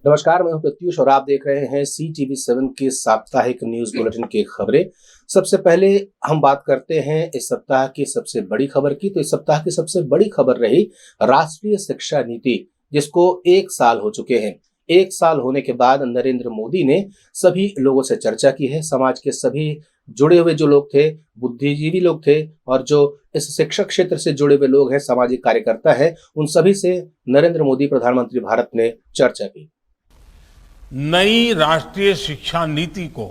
नमस्कार, मैं हूं प्रत्युष और आप देख रहे हैं CTV7 के साप्ताहिक न्यूज बुलेटिन की खबरें। सबसे पहले हम बात करते हैं इस सप्ताह की सबसे बड़ी खबर की। तो इस सप्ताह की सबसे बड़ी खबर रही राष्ट्रीय शिक्षा नीति, जिसको 1 साल हो चुके हैं। 1 साल होने के बाद नरेंद्र मोदी ने सभी लोगों से चर्चा की है। समाज के सभी जुड़े हुए जो लोग थे, बुद्धिजीवी लोग थे और जो इस शिक्षक क्षेत्र से जुड़े हुए लोग हैं, सामाजिक कार्यकर्ता हैं, उन सभी से नरेंद्र मोदी प्रधानमंत्री भारत ने चर्चा की। नई राष्ट्रीय शिक्षा नीति को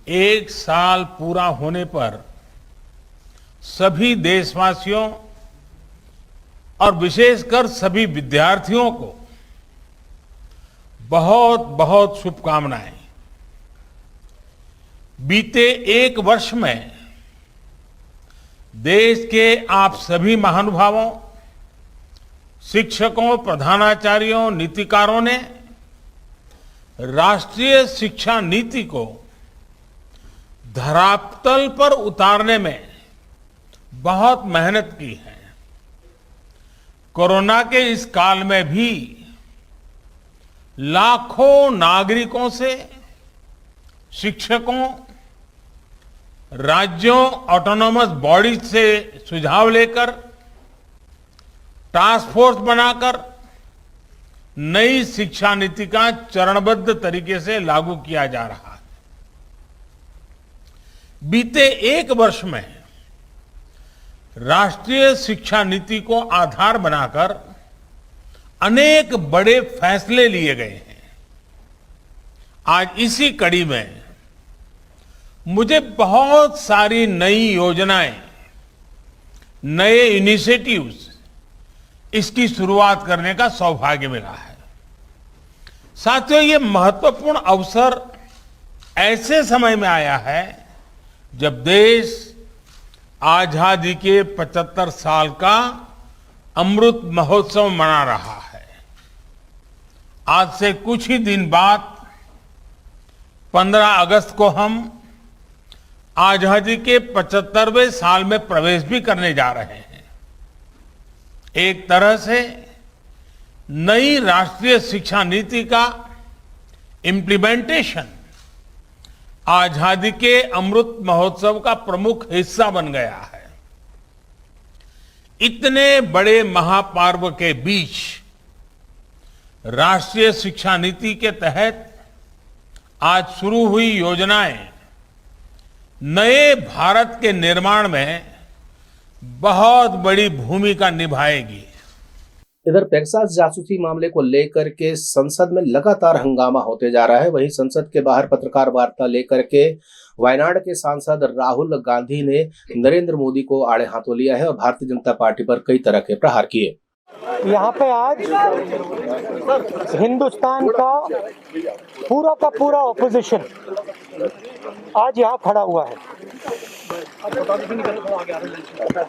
1 साल पूरा होने पर सभी देशवासियों और विशेषकर सभी विद्यार्थियों को बहुत बहुत शुभकामनाएं। बीते 1 वर्ष में देश के आप सभी महानुभावों, शिक्षकों, प्रधानाचार्यों, नीतिकारों ने राष्ट्रीय शिक्षा नीति को धरातल पर उतारने में बहुत मेहनत की है। कोरोना के इस काल में भी लाखों नागरिकों से, शिक्षकों, राज्यों, ऑटोनोमस बॉडीज से सुझाव लेकर, टास्क फोर्स बनाकर नई शिक्षा नीति का चरणबद्ध तरीके से लागू किया जा रहा है। बीते 1 वर्ष में राष्ट्रीय शिक्षा नीति को आधार बनाकर अनेक बड़े फैसले लिए गए हैं। आज इसी कड़ी में मुझे बहुत सारी नई योजनाएं, नए इनिशिएटिव्स, इसकी शुरुआत करने का सौभाग्य मिला है। साथियों, ये महत्वपूर्ण अवसर ऐसे समय में आया है जब देश आजादी के 75 साल का अमृत महोत्सव मना रहा है। आज से कुछ ही दिन बाद 15 अगस्त को हम आजादी के 75वें साल में प्रवेश भी करने जा रहे हैं। एक तरह से नई राष्ट्रीय शिक्षा नीति का इम्प्लीमेंटेशन आजादी के अमृत महोत्सव का प्रमुख हिस्सा बन गया है। इतने बड़े महापर्व के बीच राष्ट्रीय शिक्षा नीति के तहत आज शुरू हुई योजनाएं नए भारत के निर्माण में बहुत बड़ी भूमिका निभाएगी। इधर पेगासस जासूसी मामले को लेकर के संसद में लगातार हंगामा होते जा रहा है। वहीं संसद के बाहर पत्रकार वार्ता लेकर के वायनाड के सांसद राहुल गांधी ने नरेंद्र मोदी को आड़े हाथों लिया है और भारतीय जनता पार्टी पर कई तरह के प्रहार किए। यहाँ पे आज हिंदुस्तान का पूरा ऑपोजिशन आज यहाँ खड़ा हुआ है।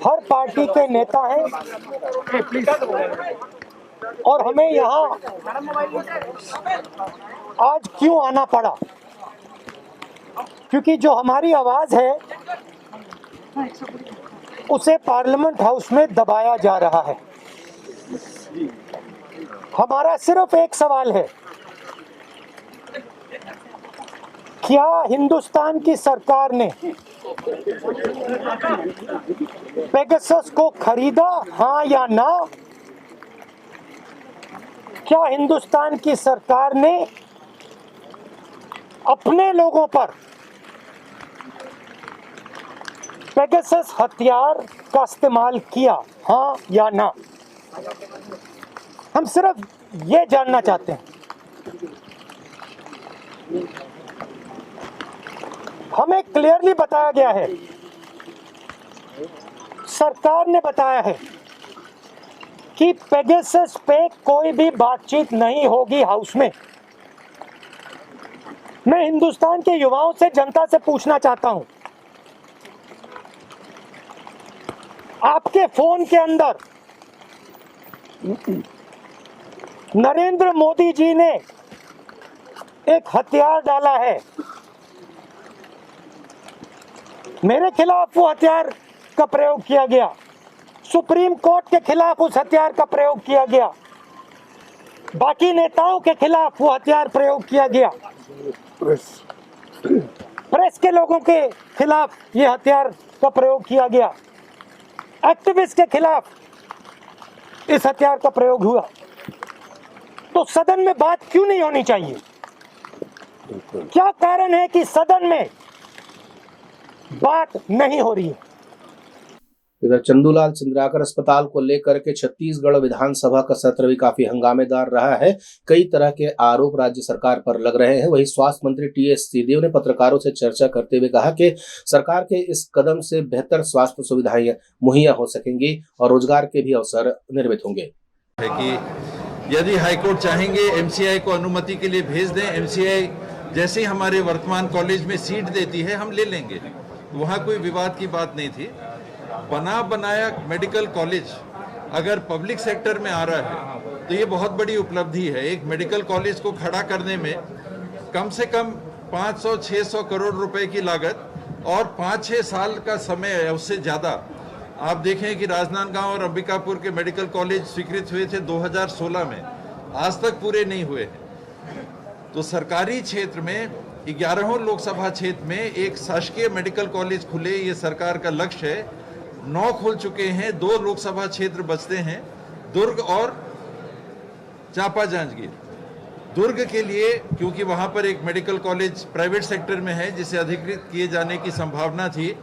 हर पार्टी के नेता हैं और हमें यहाँ आज क्यों आना पड़ा? क्योंकि जो हमारी आवाज है उसे पार्लियामेंट हाउस में दबाया जा रहा है। हमारा सिर्फ एक सवाल है, क्या हिंदुस्तान की सरकार ने पेगासस को खरीदा, हाँ या ना? क्या हिंदुस्तान की सरकार ने अपने लोगों पर पेगासस हथियार का इस्तेमाल किया, हाँ या ना? हम सिर्फ ये जानना चाहते हैं। हमें क्लियरली बताया गया है, सरकार ने बताया है कि पेगासस पे कोई भी बातचीत नहीं होगी हाउस में। मैं हिंदुस्तान के युवाओं से, जनता से पूछना चाहता हूं, आपके फोन के अंदर नरेंद्र मोदी जी ने एक हथियार डाला है, मेरे खिलाफ वो हथियार का प्रयोग किया गया, सुप्रीम कोर्ट के खिलाफ उस हथियार का प्रयोग किया गया। बाकी नेताओं के खिलाफ वो हथियार प्रयोग किया गया, प्रेस के लोगों के खिलाफ ये हथियार का प्रयोग किया गया, एक्टिविस्ट के खिलाफ इस हथियार का प्रयोग हुआ। तो सदन में बात क्यों नहीं होनी चाहिए? क्या कारण है कि सदन में बात नहीं हो रही है? इधर चंदूलाल चंद्राकर अस्पताल को लेकर के छत्तीसगढ़ विधानसभा का सत्र भी काफी हंगामेदार रहा है। कई तरह के आरोप राज्य सरकार पर लग रहे हैं। वहीं स्वास्थ्य मंत्री टीएस सिंहदेव ने पत्रकारों से चर्चा करते हुए कहा कि सरकार के इस कदम से बेहतर स्वास्थ्य सुविधाएं मुहैया हो सकेंगी और रोजगार के भी अवसर निर्मित होंगे। है कि यदि हाईकोर्ट चाहेंगे एमसीआई को अनुमति के लिए भेज दें, एमसीआई जैसे ही हमारे वर्तमान कॉलेज में सीट देती है हम ले लेंगे, वहाँ कोई विवाद की बात नहीं थी। बना बनाया मेडिकल कॉलेज अगर पब्लिक सेक्टर में आ रहा है तो ये बहुत बड़ी उपलब्धि है। एक मेडिकल कॉलेज को खड़ा करने में कम से कम 500-600 करोड़ रुपए की लागत और 5-6 साल का समय है, उससे ज़्यादा। आप देखें कि राजनांदगांव और अंबिकापुर के मेडिकल कॉलेज स्वीकृत हुए थे 2016 में, आज तक पूरे नहीं हुए हैं। तो सरकारी क्षेत्र में 11वें लोकसभा क्षेत्र में एक शासकीय मेडिकल कॉलेज खुले, ये सरकार का लक्ष्य है। 9 खुल चुके हैं, 2 लोकसभा क्षेत्र बचते हैं, दुर्ग और चांपा जांजगीर। दुर्ग के लिए क्योंकि वहां पर एक मेडिकल कॉलेज प्राइवेट सेक्टर में है जिसे अधिकृत किए जाने की संभावना थी,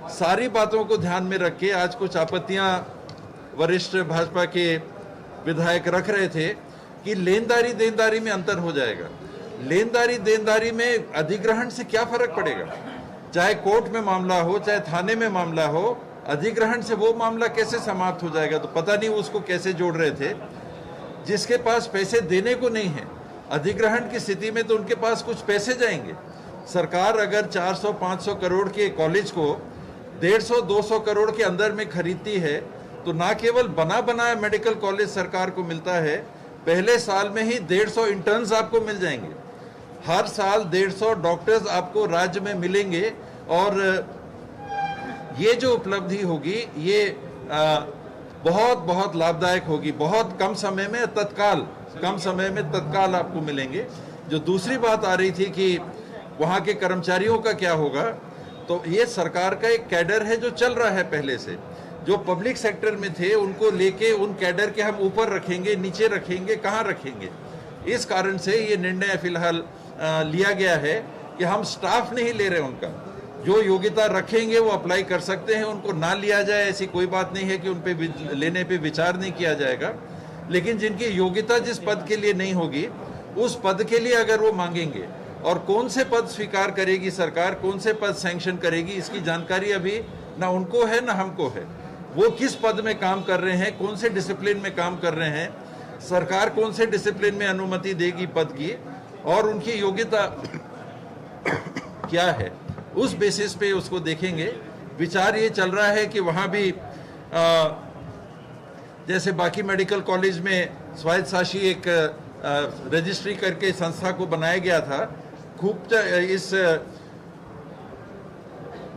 सारी बातों को ध्यान में रख के आज कुछ आपत्तियां वरिष्ठ भाजपा के विधायक रख रहे थे कि लेनदारी देनदारी में अंतर हो जाएगा। लेनदारी देनदारी में अधिग्रहण से क्या फर्क पड़ेगा? चाहे कोर्ट में मामला हो, चाहे थाने में मामला हो, अधिग्रहण से वो मामला कैसे समाप्त हो जाएगा? तो पता नहीं उसको कैसे जोड़ रहे थे। जिसके पास पैसे देने को नहीं है अधिग्रहण की स्थिति में, तो उनके पास कुछ पैसे जाएंगे। सरकार अगर 400-500 करोड़ के कॉलेज को 150-200 करोड़ के अंदर में खरीदती है तो ना केवल बना बनाया मेडिकल कॉलेज सरकार को मिलता है, पहले साल में ही 150 इंटर्न्स आपको मिल जाएंगे। हर साल 150 डॉक्टर्स आपको राज्य में मिलेंगे और ये जो उपलब्धि होगी ये बहुत बहुत लाभदायक होगी। बहुत कम समय में तत्काल आपको मिलेंगे। जो दूसरी बात आ रही थी कि वहाँ के कर्मचारियों का क्या होगा, तो ये सरकार का एक कैडर है जो चल रहा है पहले से। जो पब्लिक सेक्टर में थे उनको लेके उन कैडर के हम ऊपर रखेंगे, नीचे रखेंगे, कहाँ रखेंगे? इस कारण से ये निर्णय फिलहाल लिया गया है कि हम स्टाफ नहीं ले रहे। उनका जो योग्यता रखेंगे वो अप्लाई कर सकते हैं, उनको ना लिया जाए ऐसी कोई बात नहीं है कि उन पे लेने पे विचार नहीं किया जाएगा। लेकिन जिनकी योग्यता जिस पद के लिए नहीं होगी उस पद के लिए अगर वो मांगेंगे, और कौन से पद स्वीकार करेगी सरकार, कौन से पद सैंक्शन करेगी, इसकी जानकारी अभी ना उनको है ना हमको है। वो किस पद में काम कर रहे हैं, कौन से डिसिप्लिन में काम कर रहे हैं, सरकार कौन से डिसिप्लिन में अनुमति देगी पद की, और उनकी योग्यता क्या है, उस बेसिस पे उसको देखेंगे। विचार ये चल रहा है कि वहाँ भी जैसे बाकी मेडिकल कॉलेज में स्वायत्त शासी एक रजिस्ट्री करके संस्था को बनाया गया था, खूब इस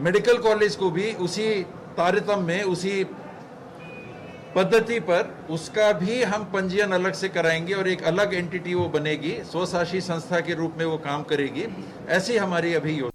मेडिकल कॉलेज को भी उसी तारतम्य में, उसी पद्धति पर उसका भी हम पंजीयन अलग से कराएंगे और एक अलग एंटिटी वो बनेगी, स्वशासी संस्था के रूप में वो काम करेगी। ऐसी हमारी अभी योजना।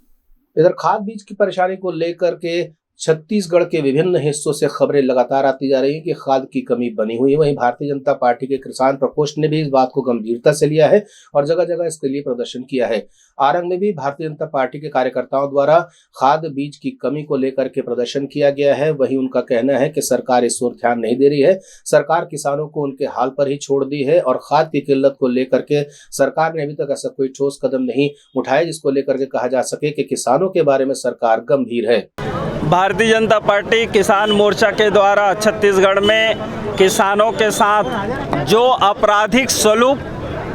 इधर खाद बीज की परेशानी को लेकर के छत्तीसगढ़ के विभिन्न हिस्सों से खबरें लगातार आती जा रही हैं कि खाद की कमी बनी हुई है। वहीं भारतीय जनता पार्टी के किसान प्रकोष्ठ ने भी इस बात को गंभीरता से लिया है और जगह जगह इसके लिए प्रदर्शन किया है। आरंग में भी भारतीय जनता पार्टी के कार्यकर्ताओं द्वारा खाद बीज की कमी को लेकर के प्रदर्शन किया गया है। वहीं उनका कहना है कि सरकार इस ओर ध्यान नहीं दे रही है, सरकार किसानों को उनके हाल पर ही छोड़ दी है और खाद की किल्लत को लेकर के सरकार ने अभी तक ऐसा कोई ठोस कदम नहीं उठाया जिसको लेकर के कहा जा सके कि किसानों के बारे में सरकार गंभीर है। भारतीय जनता पार्टी किसान मोर्चा के द्वारा छत्तीसगढ़ में किसानों के साथ जो आपराधिक सलूक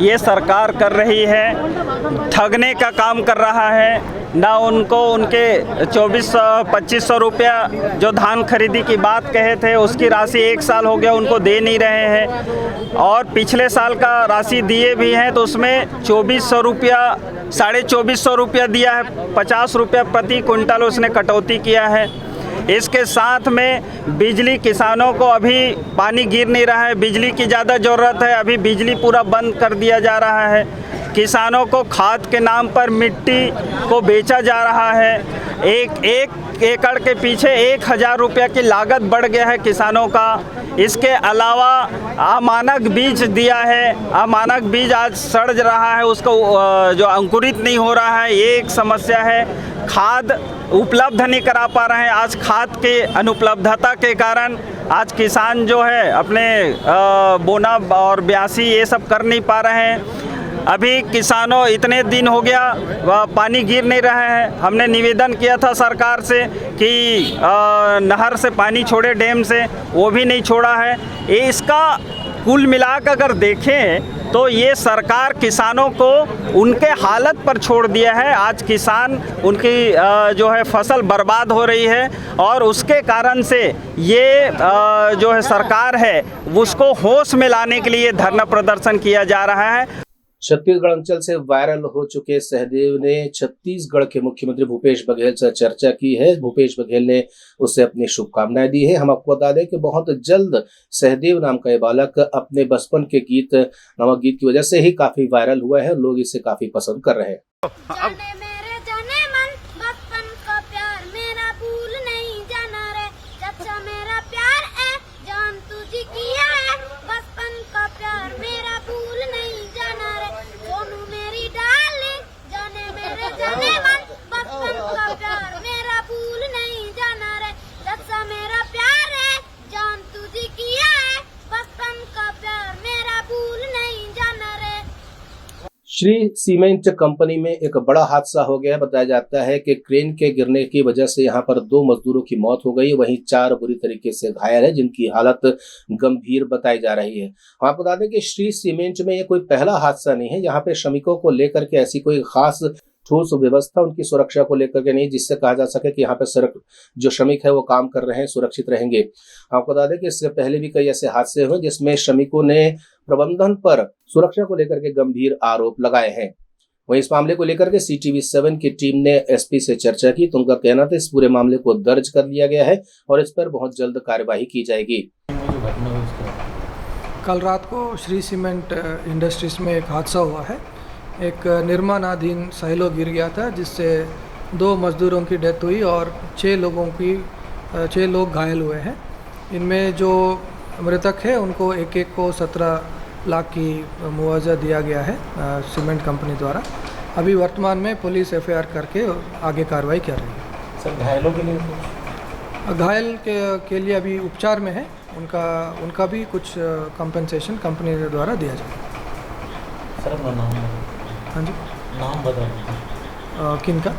ये सरकार कर रही है, ठगने का काम कर रहा है, ना उनको उनके 2400-2500 रुपया जो धान खरीदी की बात कहे थे उसकी राशि 1 साल हो गया उनको दे नहीं रहे हैं, और पिछले साल का राशि दिए भी हैं तो उसमें 2400 रुपया 2450 रुपया दिया है, 50 रुपया प्रति क्विंटल उसने कटौती किया है। इसके साथ में बिजली किसानों को अभी पानी गिर नहीं रहा है, बिजली की ज़्यादा ज़रूरत है, अभी बिजली पूरा बंद कर दिया जा रहा है। किसानों को खाद के नाम पर मिट्टी को बेचा जा रहा है। एक एकड़ के पीछे 1,000 रुपये की लागत बढ़ गया है किसानों का। इसके अलावा अमानक बीज दिया है, अमानक बीज आज सड़ रहा है, उसको जो अंकुरित नहीं हो रहा है, ये एक समस्या है। खाद उपलब्ध नहीं करा पा रहे हैं। आज खाद के अनुपलब्धता के कारण आज किसान जो है अपने बोना और ब्यासी ये सब कर नहीं पा रहे हैं। अभी किसानों इतने दिन हो गया वह पानी गिर नहीं रहा है। हमने निवेदन किया था सरकार से कि नहर से पानी छोड़े, डैम से, वो भी नहीं छोड़ा है। इसका कुल मिलाकर अगर देखें तो ये सरकार किसानों को उनके हालत पर छोड़ दिया है। आज किसान उनकी जो है फसल बर्बाद हो रही है और उसके कारण से ये जो है सरकार है उसको होश में लाने के लिए धरना प्रदर्शन किया जा रहा है। छत्तीसगढ़ अंचल से वायरल हो चुके सहदेव ने छत्तीसगढ़ के मुख्यमंत्री भूपेश बघेल से चर्चा की है। भूपेश बघेल ने उससे अपनी शुभकामनाएं दी है। हम आपको बता दें कि बहुत जल्द सहदेव नाम का ये बालक अपने बचपन के गीत नामक गीत की वजह से ही काफी वायरल हुआ है। लोग इसे काफी पसंद कर रहे हैं। श्री सीमेंट कंपनी में एक बड़ा हादसा हो गया। बताया जाता है कि क्रेन के गिरने की वजह से यहां पर 2 मजदूरों की मौत हो गई, वहीं 4 बुरी तरीके से घायल है, जिनकी हालत गंभीर बताई जा रही है। हम आपको बता दें कि श्री सीमेंट में ये कोई पहला हादसा नहीं है। यहाँ पे श्रमिकों को लेकर के ऐसी कोई खास ठोस व्यवस्था उनकी सुरक्षा को लेकर के नहीं, जिससे कहा जा सके कि यहाँ पे जो श्रमिक है वो काम कर रहे हैं, सुरक्षित रहेंगे। आपको बता दें कि इससे पहले भी कई ऐसे हादसे हुए जिसमें श्रमिकों ने प्रबंधन पर सुरक्षा को लेकर के गंभीर आरोप लगाए हैं। वहीं इस मामले को लेकर के CTV7 की टीम ने SP से चर्चा की, तो उनका कहना था इस पूरे मामले को दर्ज कर लिया गया है और इस पर बहुत जल्द कार्यवाही की जाएगी। कल रात को श्री सीमेंट इंडस्ट्रीज में एक हादसा हुआ है। एक निर्माणाधीन साइलो गिर गया था, जिससे 2 मजदूरों की डेथ हुई और 6 लोग घायल हुए हैं। इनमें जो मृतक है उनको एक को 17 लाख की मुआवजा दिया गया है सीमेंट कंपनी द्वारा। अभी वर्तमान में पुलिस FIR करके आगे कार्रवाई कर रही है। सर, घायलों के लिए घायल के लिए अभी उपचार में है। उनका भी कुछ कंपनसेशन कंपनी द्वारा दिया जाएगा। सर, अपना नाम हाँ जी, नाम बता किनका?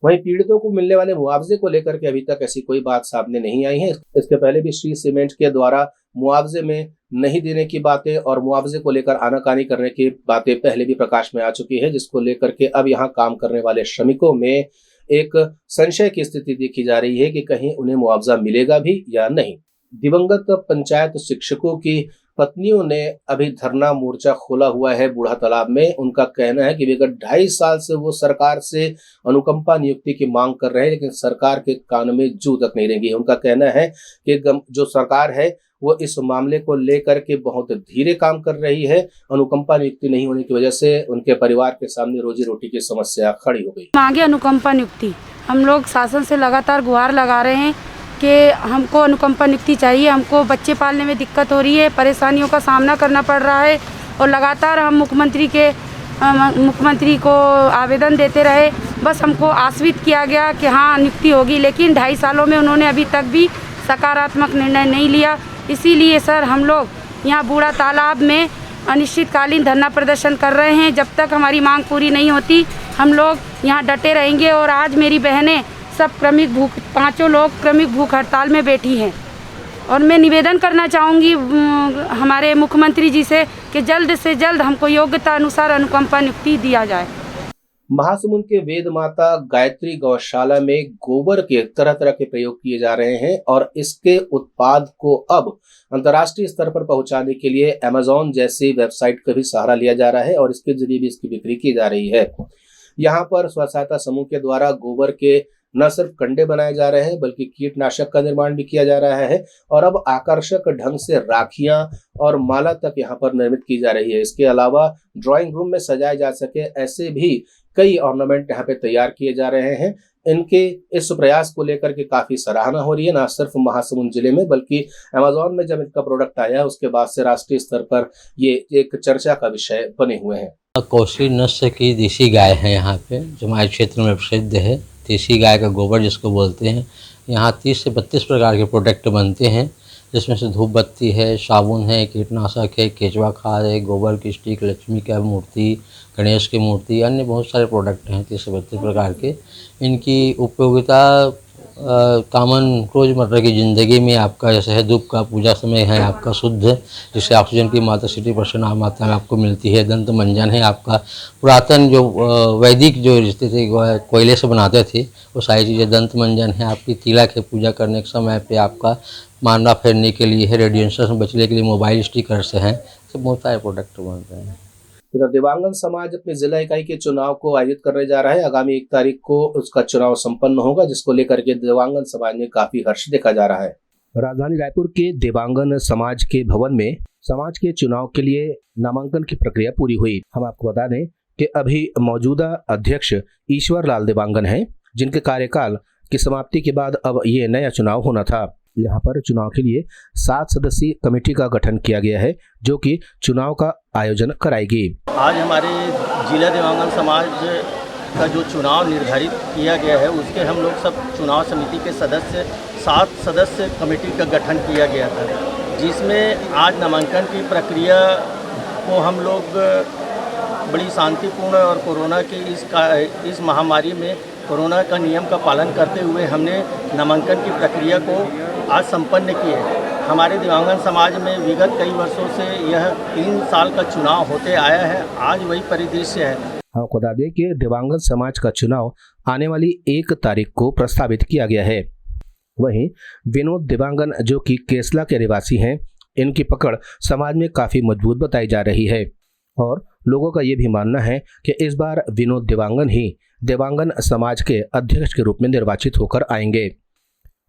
वहीं पीड़ितों को मिलने वाले मुआवजे को लेकर के अभी तक ऐसी कोई बात सामने नहीं आई है। इसके पहले भी श्री सीमेंट के द्वारा मुआवजे में नहीं देने की बातें और मुआवजे को लेकर आनाकानी करने की बातें पहले भी प्रकाश में आ चुकी है, जिसको लेकर के अब यहाँ काम करने वाले श्रमिकों में एक संशय की स्थिति देखी जा रही है कि कहीं उन्हें मुआवजा मिलेगा भी या नहीं। दिवंगत पंचायत शिक्षकों की पत्नियों ने अभी धरना मोर्चा खोला हुआ है बूढ़ा तालाब में। उनका कहना है कि विगत 2.5 साल से वो सरकार से अनुकंपा नियुक्ति की मांग कर रहे हैं, लेकिन सरकार के कान में जू तक नहीं रेंगी। उनका कहना है कि जो सरकार है वो इस मामले को लेकर के बहुत धीरे काम कर रही है। अनुकंपा नियुक्ति नहीं होने की वजह से उनके परिवार के सामने रोजी रोटी की समस्या खड़ी हो गई। मांगे अनुकंपा नियुक्ति। हम लोग शासन से लगातार गुहार लगा रहे हैं कि हमको अनुकंपा नियुक्ति चाहिए। हमको बच्चे पालने में दिक्कत हो रही है, परेशानियों का सामना करना पड़ रहा है और लगातार हम मुख्यमंत्री को आवेदन देते रहे। बस हमको आश्वस्त किया गया कि हाँ नियुक्ति होगी, लेकिन 2.5 सालों में उन्होंने अभी तक भी सकारात्मक निर्णय नहीं लिया। इसीलिए सर हम लोग यहाँ बूढ़ा तालाब में अनिश्चितकालीन धरना प्रदर्शन कर रहे हैं। जब तक हमारी मांग पूरी नहीं होती हम लोग यहाँ डटे रहेंगे। और आज मेरी बहनें सब 5 लोग क्रमिक भूख हड़ताल में बैठी हैं और मैं निवेदन करना चाहूँगी हमारे मुख्यमंत्री जी से कि जल्द से जल्द हमको योग्यता अनुसार अनुकंपा नियुक्ति दिया जाए। महासमुंद के वेद माता गायत्री गौशाला में गोबर के तरह तरह के प्रयोग किए जा रहे हैं और इसके उत्पाद को अब अंतर्राष्ट्रीय स्तर पर पहुंचाने के लिए Amazon जैसी वेबसाइट का भी सहारा लिया जा रहा है और इसके जरिए भी इसकी बिक्री की जा रही है। यहाँ पर स्व सहायता समूह के द्वारा गोबर के न सिर्फ कंडे बनाए जा रहे हैं बल्कि कीटनाशक का निर्माण भी किया जा रहा है और अब आकर्षक ढंग से राखियां और माला तक यहाँ पर निर्मित की जा रही है। इसके अलावा ड्राइंग रूम में सजाए जा सके ऐसे भी कई ऑर्नामेंट यहाँ पे तैयार किए जा रहे हैं। इनके इस प्रयास को लेकर के काफी सराहना हो रही है, ना सिर्फ महासमुंद जिले में बल्कि अमेज़न में जब इनका प्रोडक्ट आया उसके बाद से राष्ट्रीय स्तर पर ये एक चर्चा का विषय बने हुए हैं। कौशली नस्ल की देसी गाय है यहाँ पे, जो हमारे क्षेत्र में प्रसिद्ध है। देसी गाय का गोबर जिसको बोलते हैं। यहाँ 30 से 32 प्रकार के प्रोडक्ट बनते हैं, जिसमें से धूप बत्ती है, साबुन है, कीटनाशक है, केचुआ खाद है, गोबर की स्टिक, लक्ष्मी की मूर्ति, गणेश की मूर्ति, अन्य बहुत सारे प्रोडक्ट हैं 30 से 32 प्रकार के। इनकी उपयोगिता कॉमन रोज़मर्रा की ज़िंदगी में आपका जैसे है धूप का पूजा समय है आपका शुद्ध, जिससे ऑक्सीजन की मात्रा 60% मात्रा में आपको मिलती है। दंत मंजन है आपका, पुरातन जो वैदिक जो रिश्ते थे कोयले से बनाते थे वो सारी चीज़ें। दंत मंजन है आपकी, तिलक है पूजा करने के समय पे आपका, मांडा फेरने के लिए है, रेडिएशन से बचने के लिए मोबाइल स्टिकर्स हैं, तो बहुत सारे प्रोडक्ट बन रहे हैं। इधर दिव्यांगन समाज अपनी जिला इकाई के चुनाव को आयोजित करने जा रहा है। आगामी 1 तारीख को उसका चुनाव संपन्न होगा, जिसको लेकर के दिव्यांगन समाज में काफी हर्ष देखा जा रहा है। राजधानी रायपुर के दिव्यांगन समाज के भवन में समाज के चुनाव के लिए नामांकन की प्रक्रिया पूरी हुई। हम आपको बता दें कि अभी मौजूदा अध्यक्ष ईश्वर लाल दिव्यांगन हैं, जिनके कार्यकाल की समाप्ति के बाद अब ये नया चुनाव होना था। यहाँ पर चुनाव के लिए 7 सदस्यीय कमेटी का गठन किया गया है, जो कि चुनाव का आयोजन कराएगी। आज हमारे जिला दिव्यांगन समाज का जो चुनाव निर्धारित किया गया है, उसके हम लोग सब चुनाव समिति के सदस्य 7 सदस्य कमेटी का गठन किया गया था, जिसमें आज नामांकन की प्रक्रिया को हम लोग बड़ी शांतिपूर्ण और कोरोना की इस महामारी में कोरोना का नियम का पालन करते हुए हमने नामांकन की प्रक्रिया को आज संपन्न किए। हमारे दिव्यांगन समाज में विगत कई वर्षों से यह 3 साल का चुनाव होते आया है, आज वही परिदृश्य है। हम आपको बता दें कि दिव्यांगन समाज का चुनाव आने वाली 1 तारीख को प्रस्तावित किया गया है। वहीं विनोद दिव्यांगन, जो कि केसला के निवासी हैं, इनकी पकड़ समाज में काफी मजबूत बताई जा रही है और लोगों का ये भी मानना है कि इस बार विनोद दिव्यांगन ही दिव्यांगन समाज के अध्यक्ष के रूप में निर्वाचित होकर आएंगे।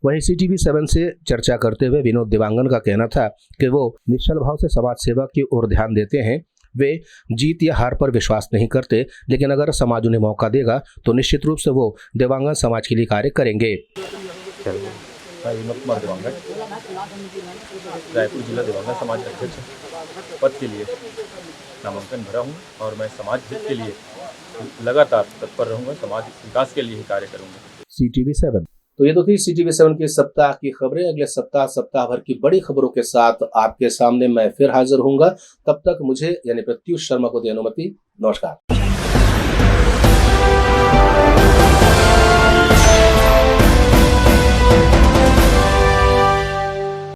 वहीं CTV7 से चर्चा करते हुए विनोद दिव्यांगन का कहना था कि वो निश्चल भाव से समाज सेवा की ओर ध्यान देते हैं। वे जीत या हार पर विश्वास नहीं करते, लेकिन अगर समाज उन्हें मौका देगा तो निश्चित रूप से वो दिव्यांगन समाज के लिए कार्य करेंगे। विनोद कुमार दिव्यांगन, रायपुर जिला दिव्यांगन समाज अध्यक्ष पद के लिए नामांकन भरा हूँ और मैं समाज हित के लिए लगातार तत्पर रहूँगा, समाज विकास के लिए ही कार्य करूँगा। CTV7। तो ये तो थी CTV7 के सप्ताह की खबरें। अगले सप्ताह भर की बड़ी खबरों के साथ आपके सामने मैं फिर हाजिर होऊंगा। तब तक मुझे यानी प्रत्युष शर्मा को दी अनुमति। नमस्कार।